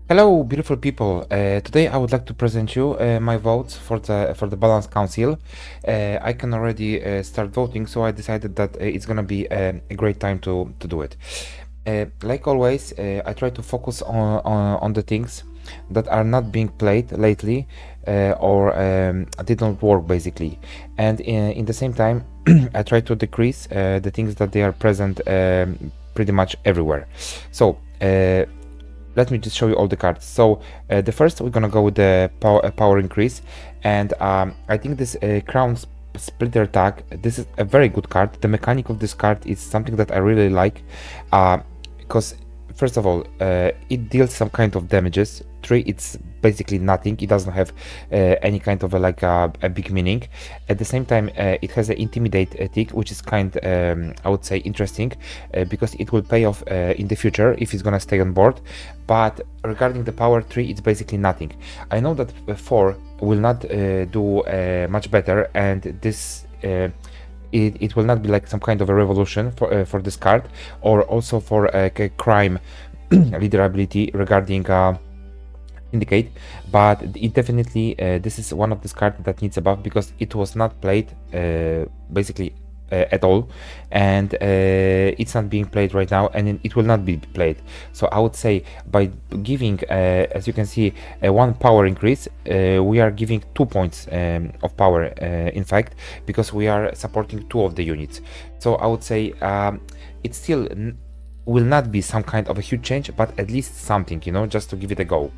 Hello, beautiful people. Today I would like to present you my votes for the Balance Council. I can already start voting, so I decided that it's gonna be a great time to do it. Like always, I try to focus on the things that are not being played lately or didn't work basically, and in the same time, I try to decrease the things that they are present pretty much everywhere. So. Let me just show you all the cards. So the first we're gonna go with the power increase, and I think this crown splitter tag, this is a very good card. The mechanic of this card is something that I really like, because first of all, it deals some kind of damages. 3, it's basically nothing. It doesn't have any kind of a big meaning. At the same time, it has an intimidate tick, which is kind, I would say, interesting, because it will pay off in the future if it's gonna stay on board. But regarding the power 3, it's basically nothing. I know that 4 will not do much better, and this it will not be like some kind of a revolution for this card, or also for a crime leader ability regarding Syndicate, but it definitely this is one of these cards that needs a buff because it was not played basically at all, and it's not being played right now, and it will not be played. So I would say by giving, as you can see, a 1 power increase, we are giving 2 points of power, in fact, because we are supporting 2 of the units. So I would say it still will not be some kind of a huge change, but at least something, you know, just to give it a go.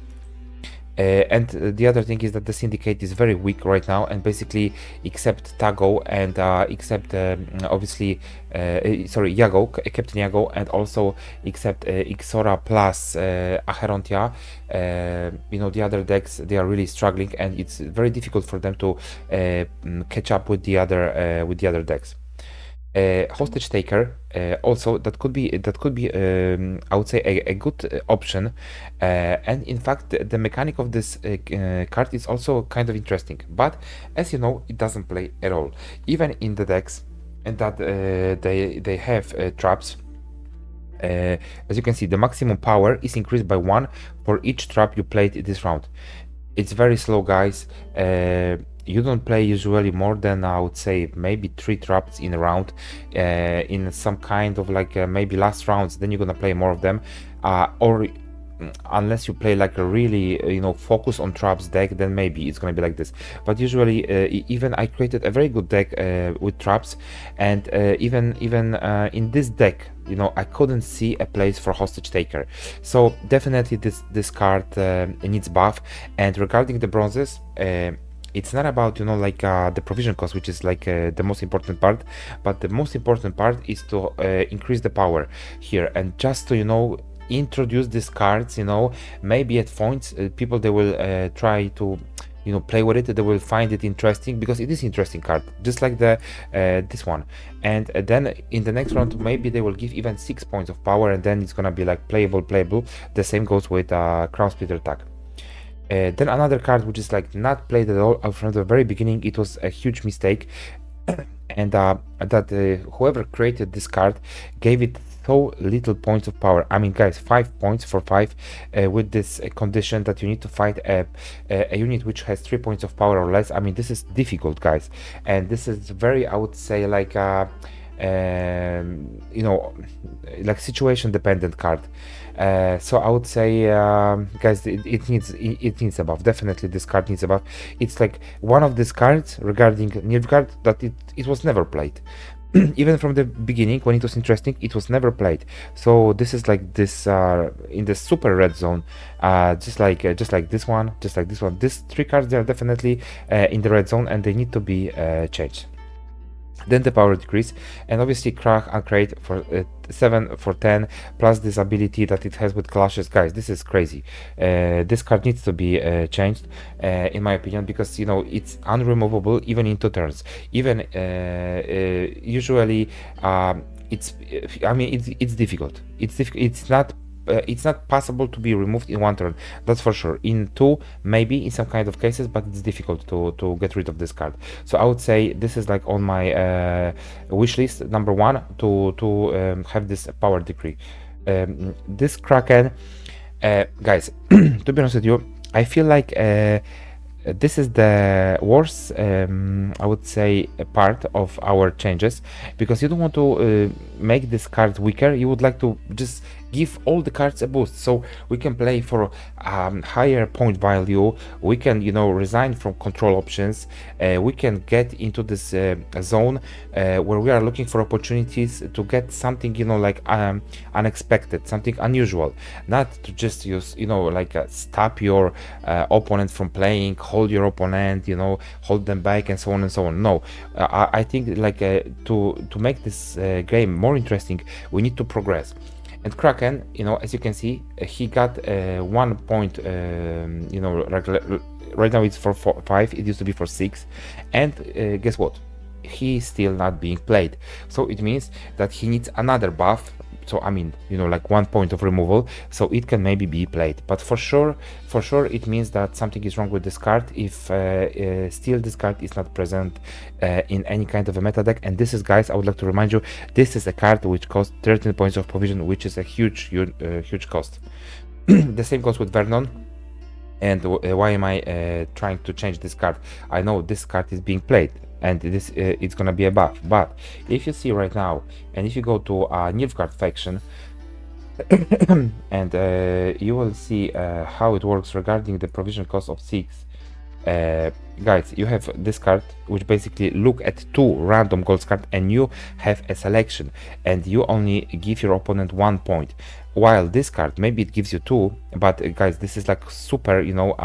And the other thing is that the Syndicate is very weak right now, and basically except Tago and except obviously sorry, Yago, Captain Yago, and also except Ixora plus Acherontia, you know, the other decks, they are really struggling, and it's very difficult for them to catch up with the other decks. Hostage taker, also that could be I would say a good option, and in fact the mechanic of this card is also kind of interesting, but as you know, it doesn't play at all, even in the decks and that they have traps. As you can see, the maximum power is increased by 1 for each trap you played this round. It's very slow, guys. You don't play usually more than, I would say, maybe 3 traps in a round, in some kind of like maybe last rounds, then you're gonna play more of them, or unless you play like a really you know, focus on traps deck, then maybe it's gonna be like this. But usually even I created a very good deck with traps, and even in this deck, you know, I couldn't see a place for hostage taker. So definitely this card needs buff. And regarding the bronzes, it's not about, you know, like the provision cost, which is like the most important part, but the most important part is to increase the power here, and just to, you know, introduce these cards, you know, maybe at points people, they will try to, you know, play with it. They will find it interesting because it is interesting card, just like the this one. And then in the next round, maybe they will give even 6 points of power, and then it's gonna be like playable. The same goes with crown splitter attack. Then another card which is like not played at all from the very beginning. It was a huge mistake, and that whoever created this card gave it so little points of power. I mean, guys, 5 points for 5 with this condition that you need to fight a unit which has 3 points of power or less. I mean, this is difficult, guys, and this is very, I would say, like you know, like situation dependent card. So I would say, guys, it needs a buff. Definitely this card needs a buff. It's like one of these cards regarding nilfgaard that it was never played. Even from the beginning, when it was interesting, it was never played. So this is like this in the super red zone, just like this one, just like this one. These 3 cards, they are definitely in the red zone, and they need to be changed. Then the power decrease, and obviously crack and create for 7 for 10, plus this ability that it has with clashes. Guys, this is crazy. This card needs to be changed, in my opinion, because, you know, it's unremovable even in 2 turns. Even usually it's, I mean, it's difficult. It's not possible to be removed in 1 turn, that's for sure. In 2, maybe in some kind of cases, but it's difficult to get rid of this card. So I would say this is like on my wish list, number 1, to have this power decree. This Kraken, Guys, to be honest with you, I feel like this is the worst, I would say, part of our changes, because you don't want to make this card weaker. You would like to just give all the cards a boost, so we can play for higher point value. We can, you know, resign from control options. We can get into this zone where we are looking for opportunities to get something, you know, like unexpected, something unusual, not to just use, you know, like stop your opponent from playing, hold your opponent, you know, hold them back, and so on and so on. No, I think like to make this game more interesting, we need to progress. And Kraken, you know, as you can see, he got 1 point, you know, right now it's for 5, it used to be for 6, and guess what? He's still not being played, so it means that he needs another buff. So I mean, you know, like 1 point of removal, so it can maybe be played. But for sure it means that something is wrong with this card if still this card is not present in any kind of a meta deck. And this is, guys, I would like to remind you, this is a card which costs 13 points of provision, which is a huge cost. The same goes with Vernon. And why am I trying to change this card? I know this card is being played, and this it's gonna be a buff. But if you see right now, and if you go to Nilfgaard faction, and you will see how it works regarding the provision cost of 6. Guys, you have this card which basically look at 2 random gold cards, and you have a selection, and you only give your opponent 1 point, while this card maybe it gives you 2. But guys, this is like super, you know,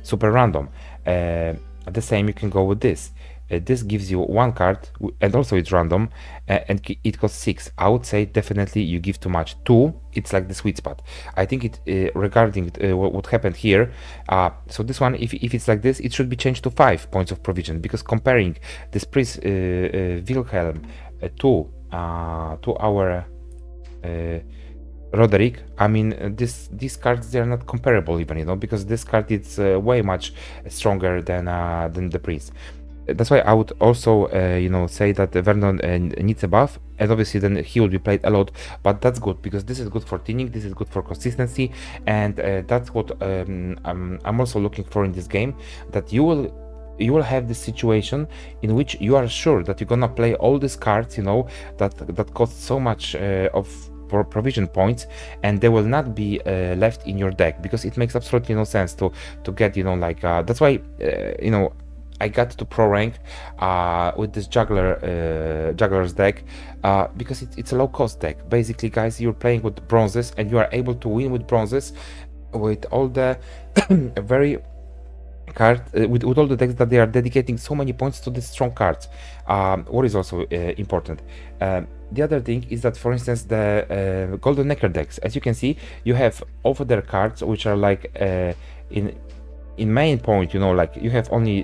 super random. The same you can go with this. This gives you 1 card, and also it's random, and it costs 6. I would say definitely you give too much. 2, it's like the sweet spot. I think it regarding what happened here. So this one, if it's like this, it should be changed to 5 points of provision, because comparing this Prince Wilhelm to our Roderick, I mean, these cards, they are not comparable even, you know, because this card is way much stronger than the Prince. That's why I would also, you know, say that Vernon needs a buff, and obviously then he will be played a lot. But that's good, because this is good for thinning, this is good for consistency, and that's what I'm also looking for in this game. That you will have this situation in which you are sure that you're gonna play all these cards, you know, that cost so much for provision points, and they will not be left in your deck, because it makes absolutely no sense to get, you know, like that's why you know, I got to pro rank with this juggler's deck, because it's a low cost deck. Basically, guys, you're playing with bronzes, and you are able to win with bronzes with all the very card with all the decks that they are dedicating so many points to the strong cards. What is also important, the other thing is that, for instance, the golden necker decks, as you can see, you have over their cards which are like in main point, you know, like you have only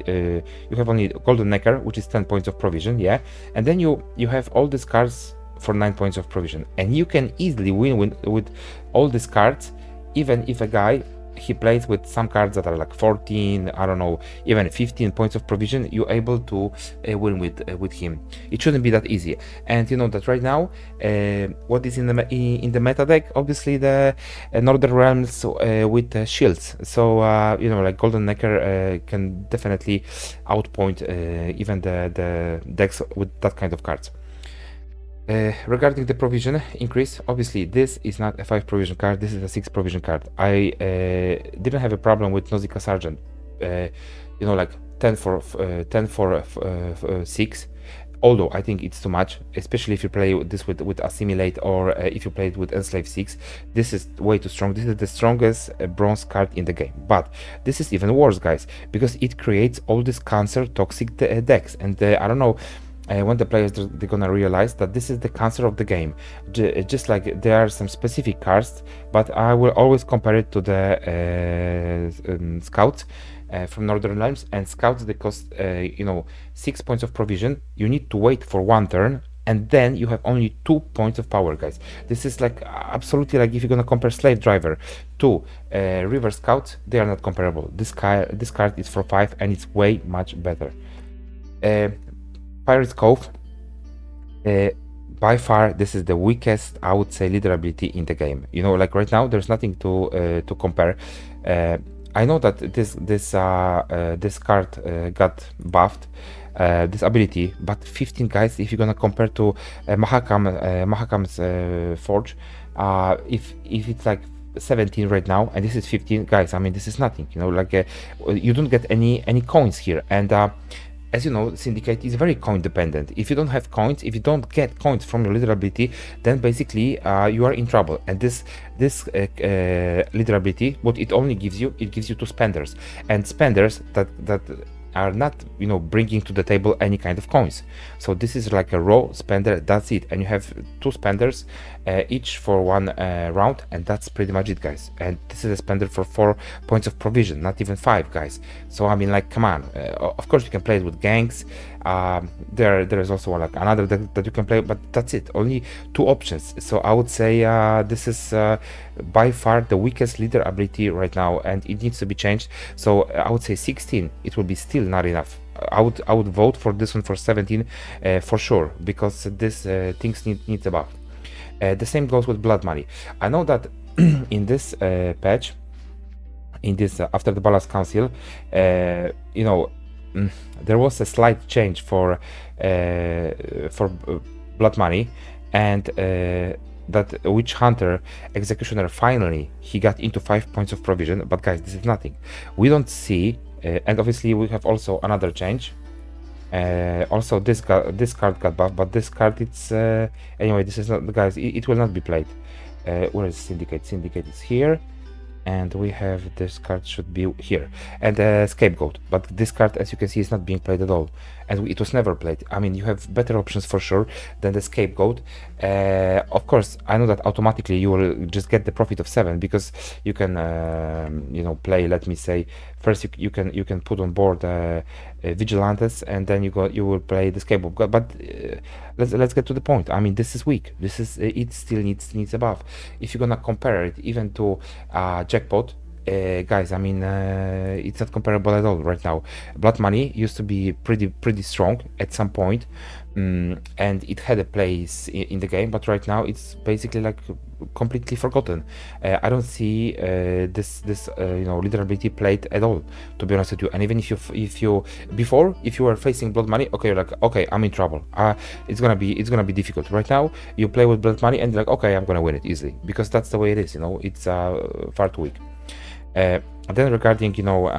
golden necker, which is 10 points of provision, yeah, and then you have all these cards for 9 points of provision, and you can easily win with all these cards, even if a guy he plays with some cards that are like 14, I don't know, even 15 points of provision. You're able to win with him. It shouldn't be that easy. And you know that right now, what is in the meta deck? Obviously the Northern Realms with shields. So you know, like Golden Necker can definitely outpoint even the decks with that kind of cards. Regarding the provision increase, obviously this is not a 5 provision card, this is a 6 provision card. I didn't have a problem with Nausicaa Sergeant, you know, like 10 for 6, although I think it's too much, especially if you play this with Assimilate, or if you play it with Enslave 6. This is way too strong. This is the strongest bronze card in the game. But this is even worse, guys, because it creates all these cancer toxic decks, and I don't know when the players, they're gonna realize that this is the cancer of the game. Just like there are some specific cards, but I will always compare it to the scouts from Northern Realms. And scouts, they cost you know, 6 points of provision. You need to wait for 1 turn, and then you have only 2 points of power, guys. This is like absolutely, like if you're gonna compare Slave Driver to River Scout, they are not comparable. This card is for 5, and it's way much better. Pirate's Cove, by far this is the weakest, I would say, leader ability in the game. You know, like right now there's nothing to compare. I know that this card got buffed, this ability, but 15 guys, if you're gonna compare to Mahakam's Forge, if it's like 17 right now and this is 15 guys, I mean this is nothing, you know, like you don't get any coins here. And as you know, Syndicate is very coin dependent. If you don't have coins, if you don't get coins from your leader ability, then basically you are in trouble. And this leader ability, what it only gives you, it gives you two spenders, and spenders that are not, you know, bringing to the table any kind of coins. So this is like a raw spender, that's it. And you have two spenders each for one round, and that's pretty much it, guys. And this is a spender for 4 points of provision, not even 5, guys. So I mean, like, come on. Of course you can play it with ganks. There is also like another that you can play, but that's it, only 2 options. So I would say this is by far the weakest leader ability right now, and it needs to be changed. So I would say 16, it will be still not enough. I would vote for this one for 17 for sure, because this things needs a buff. The same goes with blood money. I know that in this patch, in this after the balance council, you know, there was a slight change for blood money, and that witch hunter executioner, finally he got into 5 points of provision. But guys, this is nothing. We don't see, and obviously we have also another change. Also this card got buffed, but this card, it's anyway, this is not, guys, it will not be played. Where is Syndicate? Syndicate is here, and we have this card should be here, and scapegoat. But this card, as you can see, is not being played at all, and it was never played. I mean, you have better options for sure than the scapegoat. Of course, I know that automatically you will just get the profit of 7, because you can you know, play, let me say, first you can put on board vigilantes, and then you will play the scapegoat. But let's get to the point. I mean, this is weak. This is it still needs a buff. If you're gonna compare it even to jackpot, guys, I mean, it's not comparable at all right now. Blood money used to be pretty strong at some point, and it had a place in the game, but right now it's basically like completely forgotten. I don't see this you know, leader ability played at all, to be honest with you. And even if you were facing blood money, okay, you're like, okay, I'm in trouble, it's gonna be difficult. Right now you play with blood money and you're like, okay, I'm gonna win it easily, because that's the way it is, you know. It's far too weak. Then regarding, you know,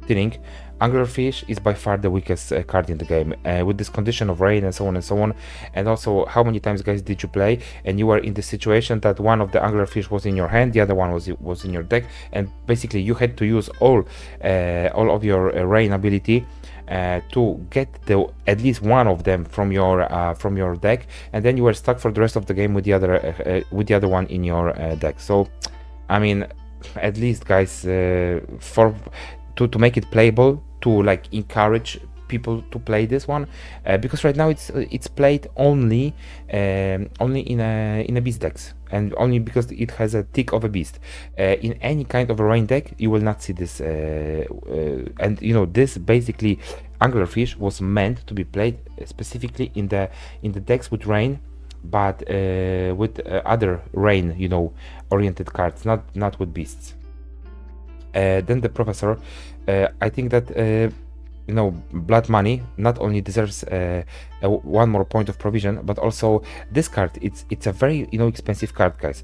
thinning, anglerfish is by far the weakest card in the game, with this condition of rain and so on and so on. And also, how many times, guys, did you play and you were in the situation that one of the anglerfish was in your hand, the other one was in your deck, and basically you had to use all of your rain ability to get at least one of them from your deck, and then you were stuck for the rest of the game with the other one in your deck. So I mean, at least, guys, to make it playable, to like encourage people to play this one, because right now it's played only in a beast decks, and only because it has a tick of a beast. In any kind of a rain deck you will not see this, and you know, this basically anglerfish was meant to be played specifically in the decks with rain, but with other rain, you know, oriented cards, not with beasts. Then the professor, I think that you know, blood money not only deserves one more point of provision, but also this card, it's a very, you know, expensive card, guys.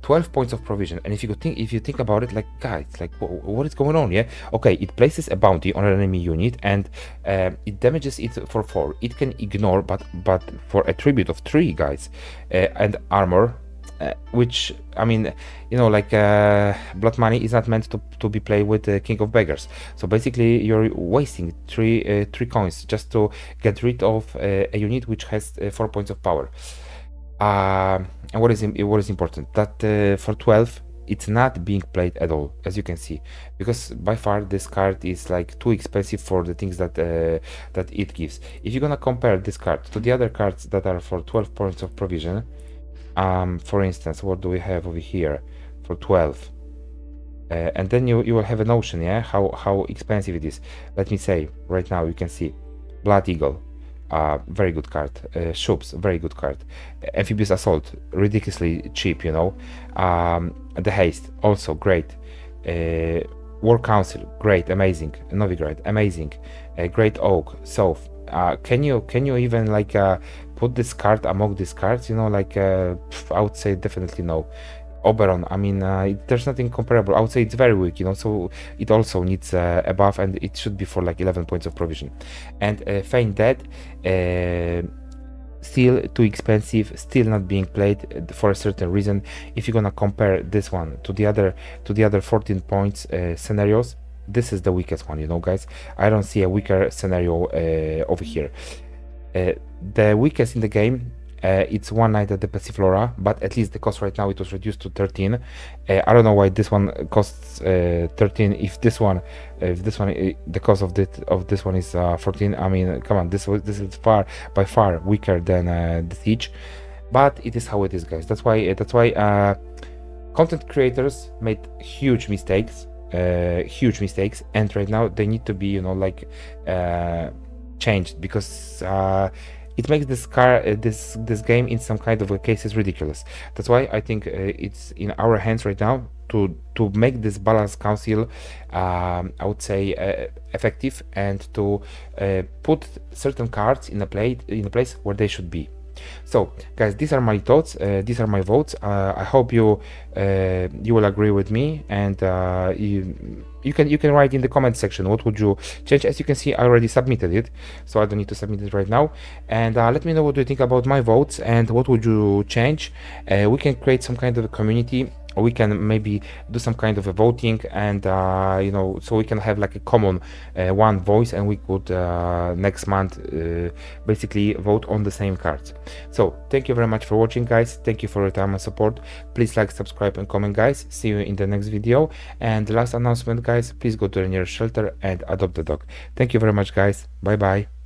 12 points of provision, and if you think about it, like, guys, like, what is going on? Yeah, okay, it places a bounty on an enemy unit, and it damages it for 4. It can ignore, but for a tribute of 3, guys, and armor, which, I mean, you know, like, blood money is not meant to be played with King of Beggars. So basically you're wasting 3 coins just to get rid of a unit which has 4 points of power. And what is important, that for 12 it's not being played at all, as you can see, because by far this card is like too expensive for the things that it gives. If you're gonna compare this card to the other cards that are for 12 points of provision, for instance, what do we have over here for 12? And then you will have a notion, yeah, how expensive it is. Let me say, right now you can see Blood Eagle, very good card. Shoops, very good card. Amphibious Assault, ridiculously cheap, you know. The Haste, also great. War Council, great, amazing. Novigrad, amazing. Great Oak, so can you even like put this card among these cards, you know, like I would say definitely no. Oberon, I mean, there's nothing comparable. I would say it's very weak, you know, so it also needs a buff, and it should be for like 11 points of provision. And Feign Dead, still too expensive, still not being played for a certain reason. If you're gonna compare this one to the other 14 points scenarios, this is the weakest one, you know, guys. I don't see a weaker scenario over here. The weakest in the game, it's One Night at the Passiflora, but at least the cost right now, it was reduced to 13. I don't know why this one costs 13 if this one the cost of this one is 14. I mean, come on, this is by far weaker than the Siege, but it is how it is, guys. That's why content creators made huge mistakes, and right now they need to be, you know, like changed, because it makes this game in some kind of a cases ridiculous. That's why I think it's in our hands right now to make this balance council, I would say, effective, and to put certain cards in a place where they should be. So guys, these are my thoughts, these are my votes. I hope you will agree with me, and you can write in the comment section what would you change. As you can see, I already submitted it, so I don't need to submit it right now. And let me know what you think about my votes, and what would you change. We can create some kind of a community, or we can maybe do some kind of a voting, and you know, so we can have like a common one voice, and we could next month basically vote on the same cards. So thank you very much for watching, guys. Thank you for your time and support. Please like, subscribe, and comment, guys. See you in the next video. And the last announcement, guys, please go to the nearest shelter and adopt the dog. Thank you very much, guys. Bye bye.